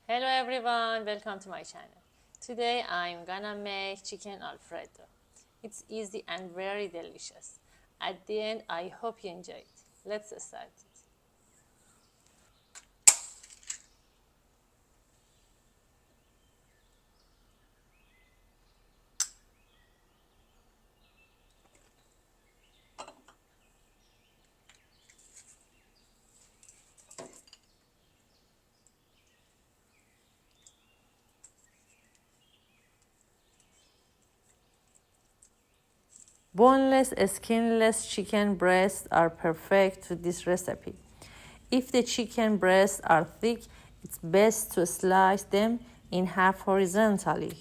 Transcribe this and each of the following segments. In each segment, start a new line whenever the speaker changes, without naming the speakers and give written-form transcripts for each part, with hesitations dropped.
Hello everyone, welcome to my channel. Today I'm gonna make chicken alfredo. It's easy and very delicious. At the end, I hope you enjoy it. Let's start it. Boneless, skinless chicken breasts are perfect to this recipe. If the chicken breasts are thick, it's best to slice them in half horizontally.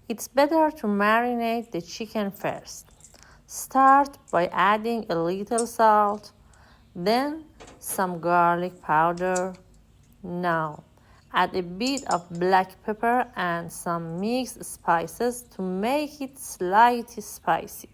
It's better to marinate the chicken first. Start by adding a little salt, then some garlic powder. Now, add a bit of black pepper and some mixed spices to make it slightly spicy.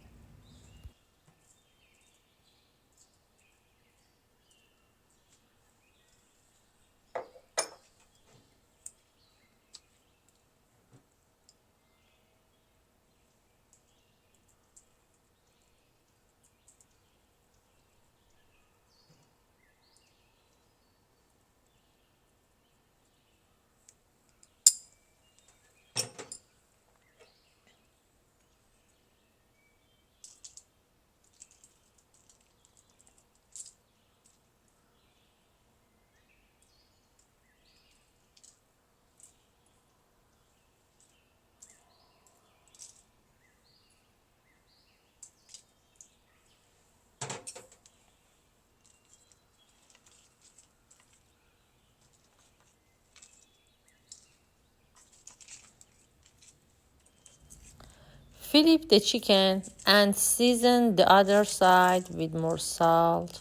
Flip the chicken and season the other side with more salt,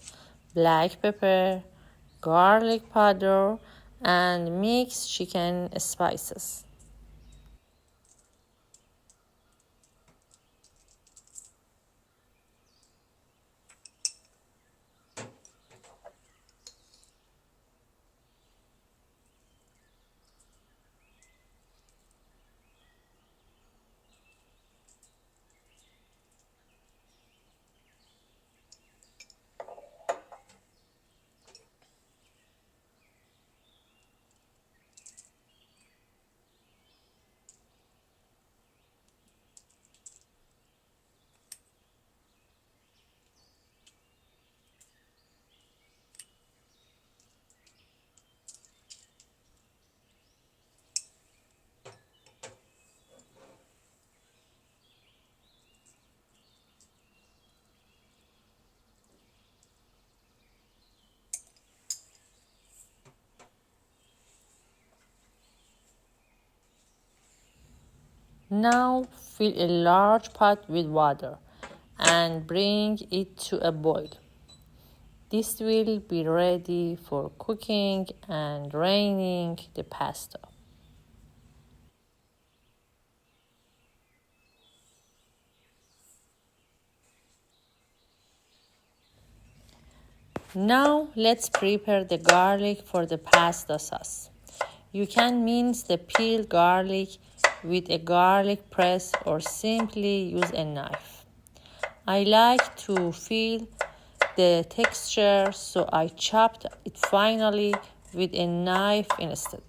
black pepper, garlic powder, and mixed chicken spices. Now fill a large pot with water and bring it to a boil. This will be ready for cooking and draining the pasta. Now let's prepare the garlic for the pasta sauce. You can mince the peeled garlic with a garlic press or simply use a knife. I like to feel the texture, so I chopped it finely with a knife instead.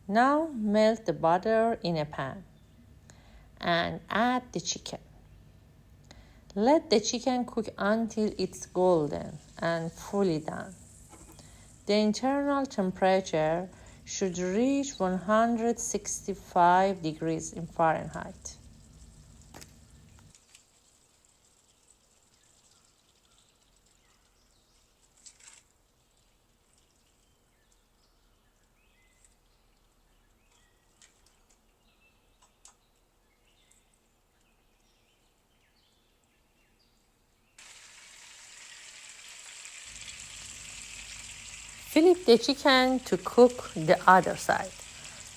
Now melt the butter in a pan. and add the chicken. Let the chicken cook until it's golden and fully done. The internal temperature should reach 165 degrees in Fahrenheit. Flip the chicken to cook the other side.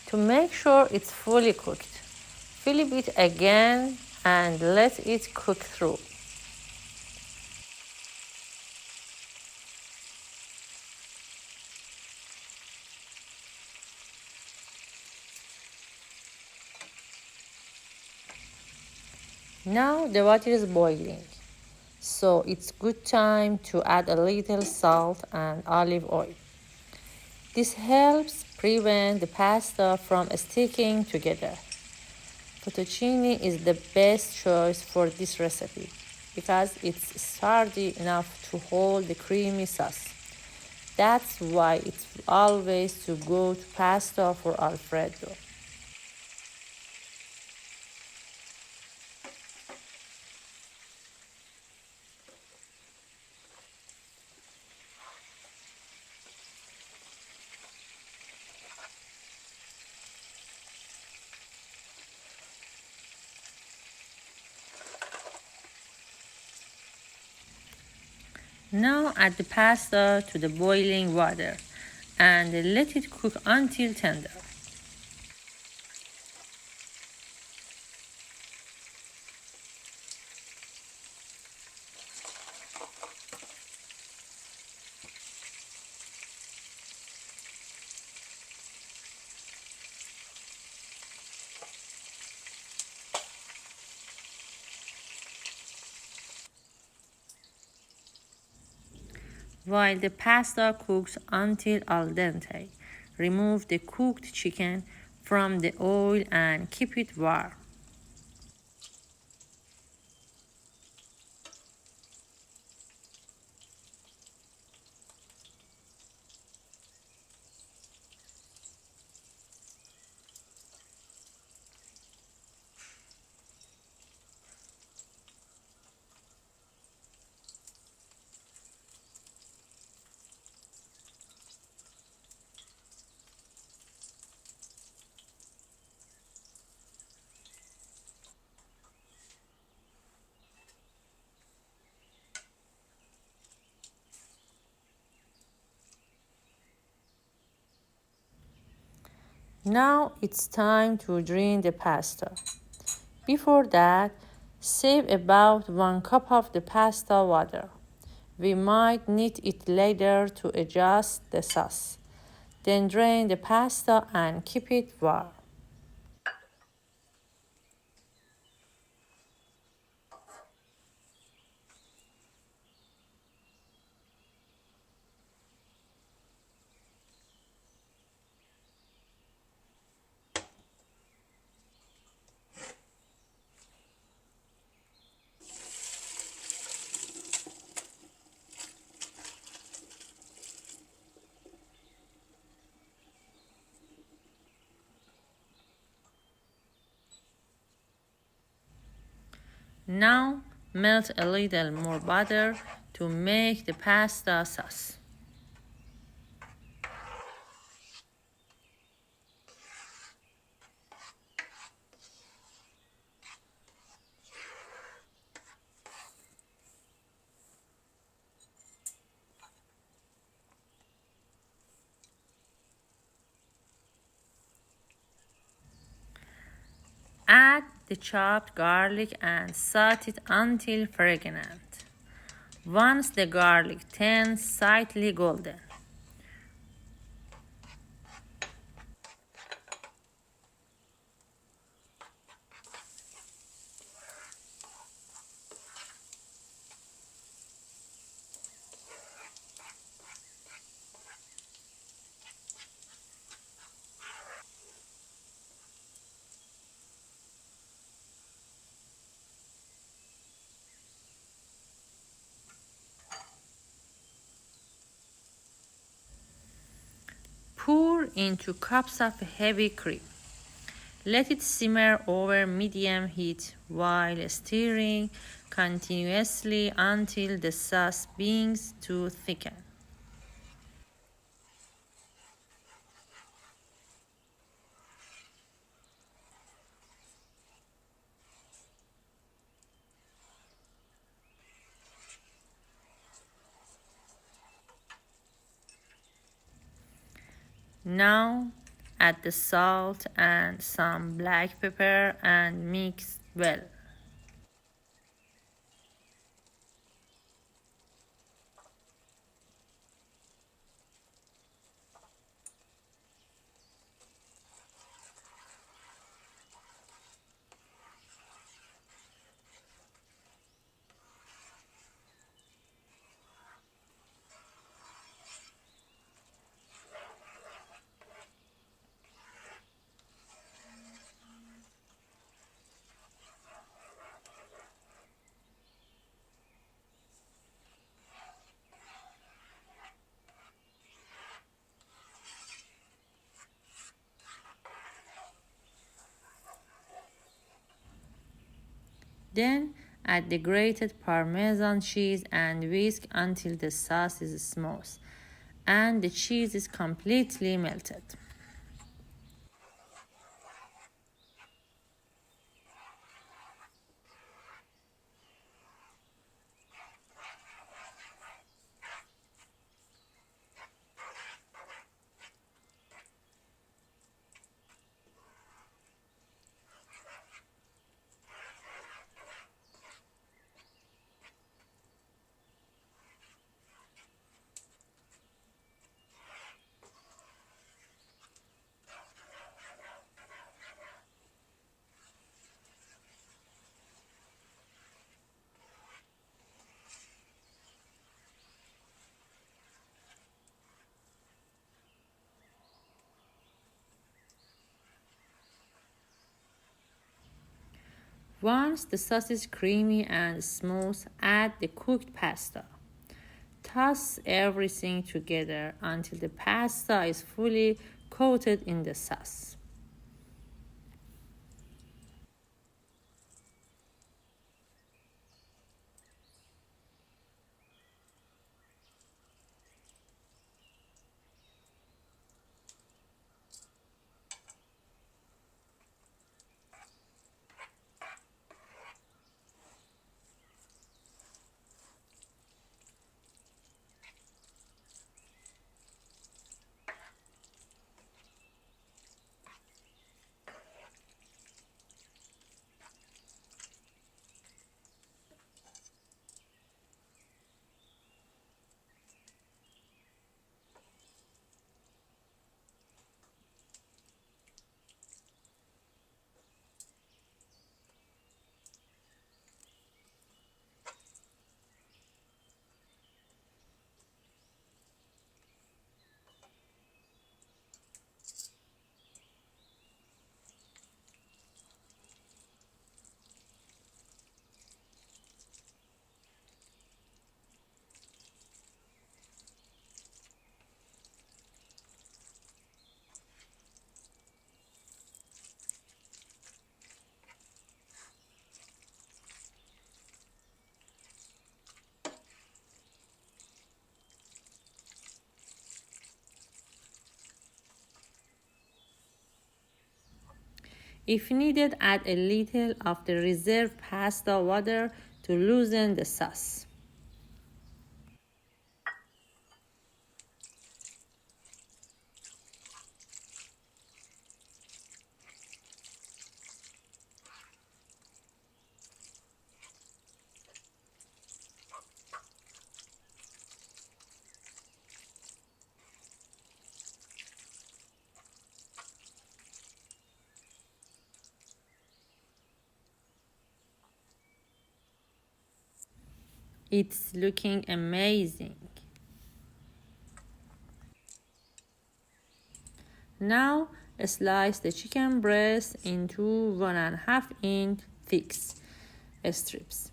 To make sure it's fully cooked, flip it again and let it cook through. Now the water is boiling, so it's good time to add a little salt and olive oil. This helps prevent the pasta from sticking together. Fettuccine is the best choice for this recipe because it's sturdy enough to hold the creamy sauce. That's why it's always to go to pasta for Alfredo. Now add the pasta to the boiling water and let it cook until tender. While the pasta cooks until al dente, remove the cooked chicken from the oil and keep it warm. Now it's time to drain the pasta. Before that, save about 1 cup of the pasta water. We might need it later to adjust the sauce. Then drain the pasta and keep it warm. Now melt a little more butter to make the pasta sauce. Add the chopped garlic and saute it until fragrant. Once the garlic turns slightly golden, Pour into cups of heavy cream. Let it simmer over medium heat while stirring continuously until the sauce begins to thicken. Now add the salt and some black pepper and mix well. Then add the grated parmesan cheese and whisk until the sauce is smooth and the cheese is completely melted. Once the sauce is creamy and smooth, add the cooked pasta. Toss everything together until the pasta is fully coated in the sauce. If needed, add a little of the reserved pasta water to loosen the sauce. It's looking amazing. Now slice the chicken breast into 1.5 inch thick strips.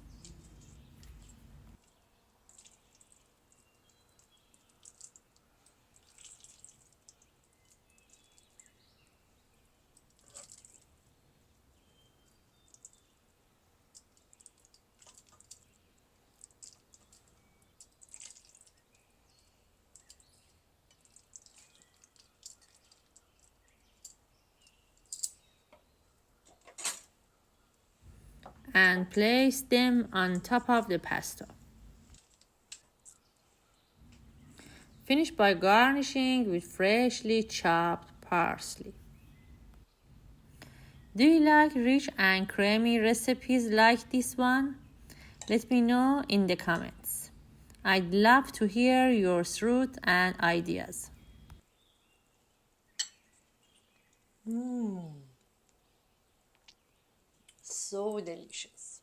and place them on top of the pasta. Finish by garnishing with freshly chopped parsley. Do you like rich and creamy recipes like this one? Let me know in the comments. I'd love to hear your thoughts and ideas. So delicious.